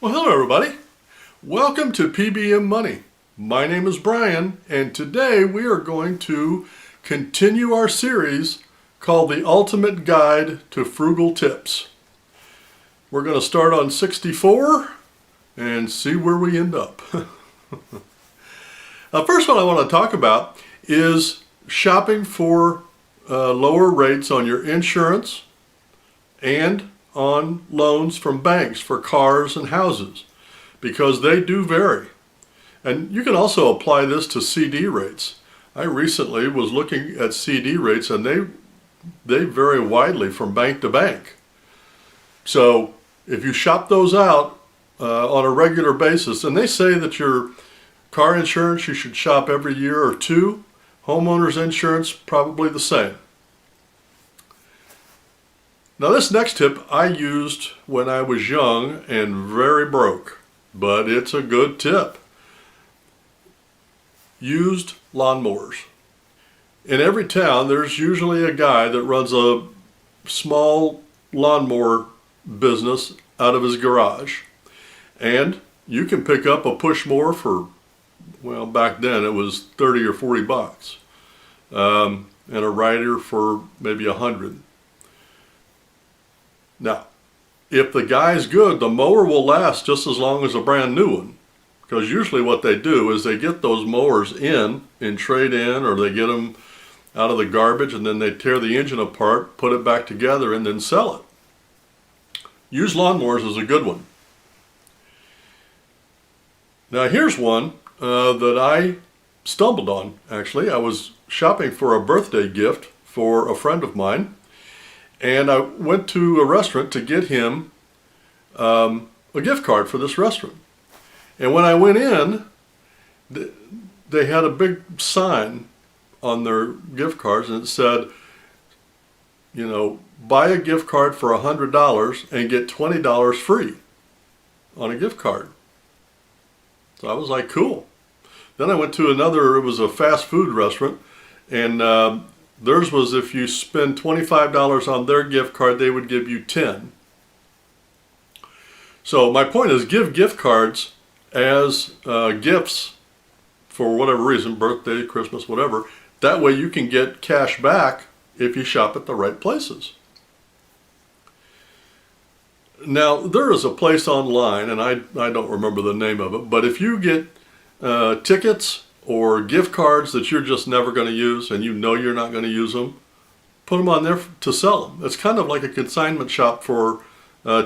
Well, hello everybody. Welcome to P.B.M. Money. My name is Brian, and today we are going to continue our series called The Ultimate Guide to Frugal Tips. We're going to start on 64 and see where we end up. First one I want to talk about is shopping for lower rates on your insurance and on loans from banks for cars and houses, because they do vary. And you can also apply this to CD rates. I recently was looking at CD rates, and they vary widely from bank to bank. So if you shop those out on a regular basis, and they say that your car insurance you should shop every year or two, homeowners insurance probably the same. Now this next tip I used when I was young and very broke, but it's a good tip. Used lawnmowers. In every town there's usually a guy that runs a small lawnmower business out of his garage. And you can pick up a push mower for, well, back then it was 30 or 40 bucks. And a rider for maybe 100. Now, if the guy's good, the mower will last just as long as a brand new one. Because usually what they do is they get those mowers in trade in, or they get them out of the garbage, and then they tear the engine apart, put it back together, and then sell it. Used lawnmowers is a good one. Now here's one that I stumbled on, actually. I was shopping for a birthday gift for a friend of mine. And I went to a restaurant to get him a gift card for this restaurant. And when I went in, they had a big sign on their gift cards, and it said, you know, buy a gift card for $100 and get $20 free on a gift card. So I was like, cool. Then I went to another, it was a fast food restaurant, and theirs was if you spend $25 on their gift card, they would give you 10. So my point is, give gift cards as gifts for whatever reason, birthday, Christmas, whatever. That way you can get cash back if you shop at the right places. Now there is a place online, and I don't remember the name of it, but if you get tickets or gift cards that you're just never going to use, and you know you're not going to use them, put them on there to sell them. It's kind of like a consignment shop for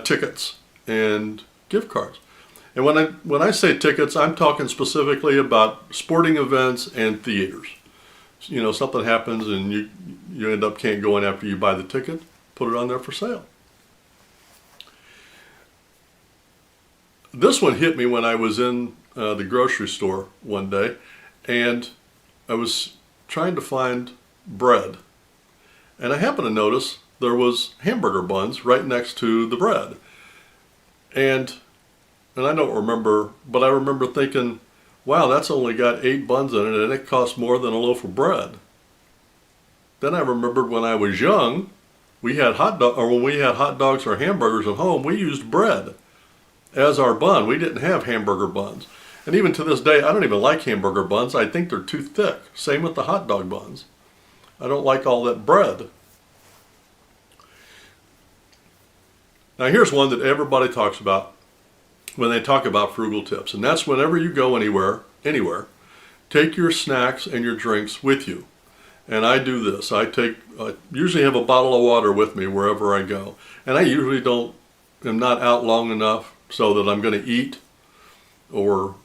tickets and gift cards. And when I say tickets, I'm talking specifically about sporting events and theaters. You know, something happens and you end up can't go in after you buy the ticket, put it on there for sale. This one hit me when I was in the grocery store one day. And I was trying to find bread, and I happened to notice there was hamburger buns right next to the bread. And I don't remember, but I remember thinking, wow, that's only got 8 buns in it, and it costs more than a loaf of bread. Then I remembered when I was young, when we had hot dogs or hamburgers at home, we used bread as our bun. We didn't have hamburger buns. And even to this day, I don't even like hamburger buns. I think they're too thick. Same with the hot dog buns. I don't like all that bread. Now here's one that everybody talks about when they talk about frugal tips. And that's whenever you go anywhere, take your snacks and your drinks with you. And I do this. I usually have a bottle of water with me wherever I go. And I usually am not out long enough so that I'm going to eat, or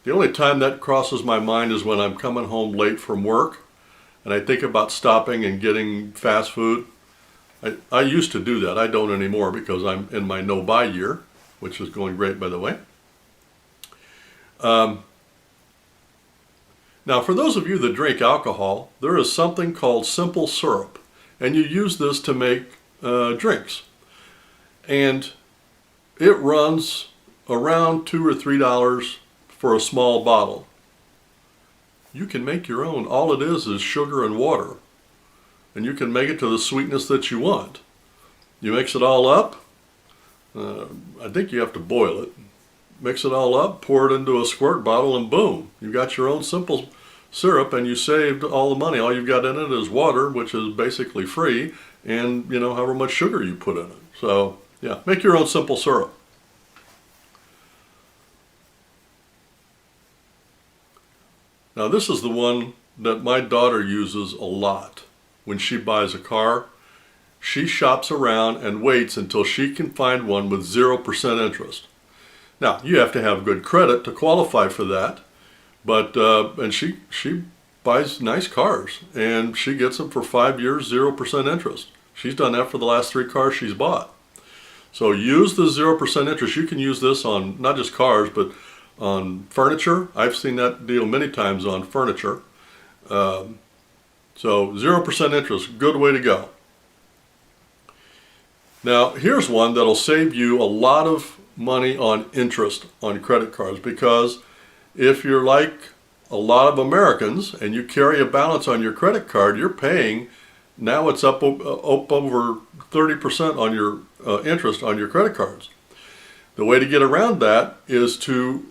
the only time that crosses my mind is when I'm coming home late from work and I think about stopping and getting fast food. I used to do that. I don't anymore because I'm in my no-buy year, which is going great, by the way. Now, for those of you that drink alcohol, there is something called simple syrup, and you use this to make drinks. And it runs around $2 or $3 for a small bottle. You can make your own. All it is sugar and water. And you can make it to the sweetness that you want. You mix it all up, I think you have to boil it. Mix it all up, pour it into a squirt bottle, and boom, you got your own simple syrup, and you saved all the money. All you've got in it is water, which is basically free, and however much sugar you put in it. So yeah, make your own simple syrup. Now this is the one that my daughter uses a lot. When she buys a car, she shops around and waits until she can find one with 0% interest. Now, you have to have good credit to qualify for that, but and she buys nice cars, and she gets them for 5 years, 0% interest. She's done that for the last 3 cars she's bought. So use the 0% interest. You can use this on not just cars, but on furniture. I've seen that deal many times on furniture. So 0% interest, good way to go. Now, here's one that'll save you a lot of money on interest on credit cards, because if you're like a lot of Americans and you carry a balance on your credit card, you're paying, now it's up over 30% on your interest on your credit cards. The way to get around that is to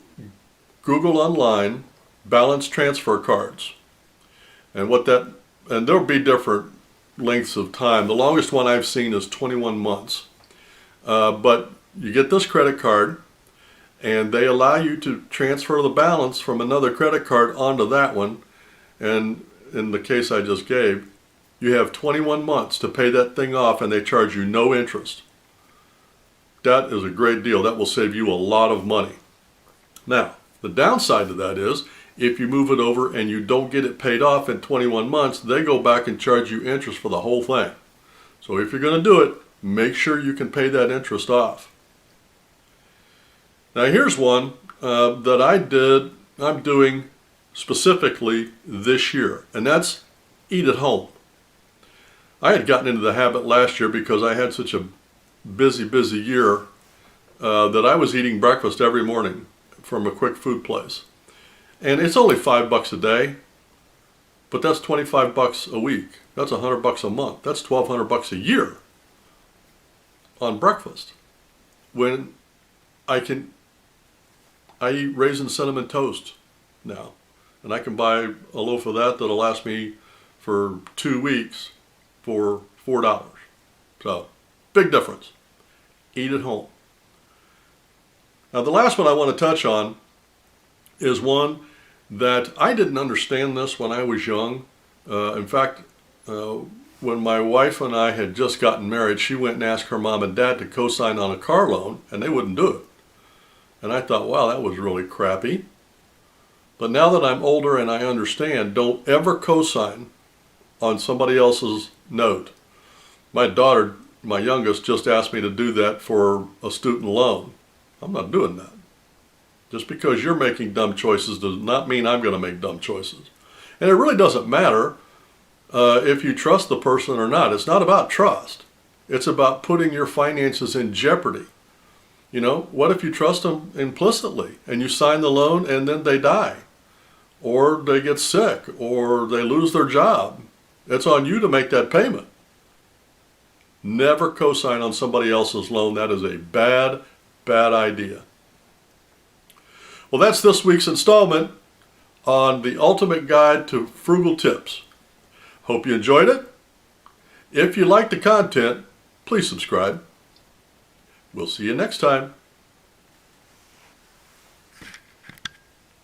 Google online balance transfer cards. And there'll be different lengths of time. The longest one I've seen is 21 months. But you get this credit card, and they allow you to transfer the balance from another credit card onto that one. And in the case I just gave, you have 21 months to pay that thing off, and they charge you no interest. That is a great deal. That will save you a lot of money. Now, the downside to that is, if you move it over and you don't get it paid off in 21 months, they go back and charge you interest for the whole thing. So if you're going to do it, make sure you can pay that interest off. Now here's one that I'm doing specifically this year, and that's eat at home. I had gotten into the habit last year because I had such a busy year that I was eating breakfast every morning from a quick food place. And it's only $5 a day, but that's $25 a week. That's $100 a month. That's $1,200 a year on breakfast. When I eat raisin cinnamon toast now, and I can buy a loaf of that that'll last me for 2 weeks for $4. So, big difference. Eat at home. Now the last one I want to touch on is one that I didn't understand this when I was young. In fact, when my wife and I had just gotten married, she went and asked her mom and dad to co-sign on a car loan, and they wouldn't do it. And I thought, wow, that was really crappy. But now that I'm older and I understand, don't ever co-sign on somebody else's note. My daughter, my youngest, just asked me to do that for a student loan. I'm not doing that. Just because you're making dumb choices does not mean I'm going to make dumb choices. And it really doesn't matter if you trust the person or not. It's not about trust. It's about putting your finances in jeopardy. What if you trust them implicitly and you sign the loan and then they die, or they get sick, or they lose their job? It's on you to make that payment. Never co-sign on somebody else's loan. That is a bad idea. Well, that's this week's installment on the ultimate guide to frugal tips. Hope you enjoyed it. If you like the content, please subscribe. We'll see you next time.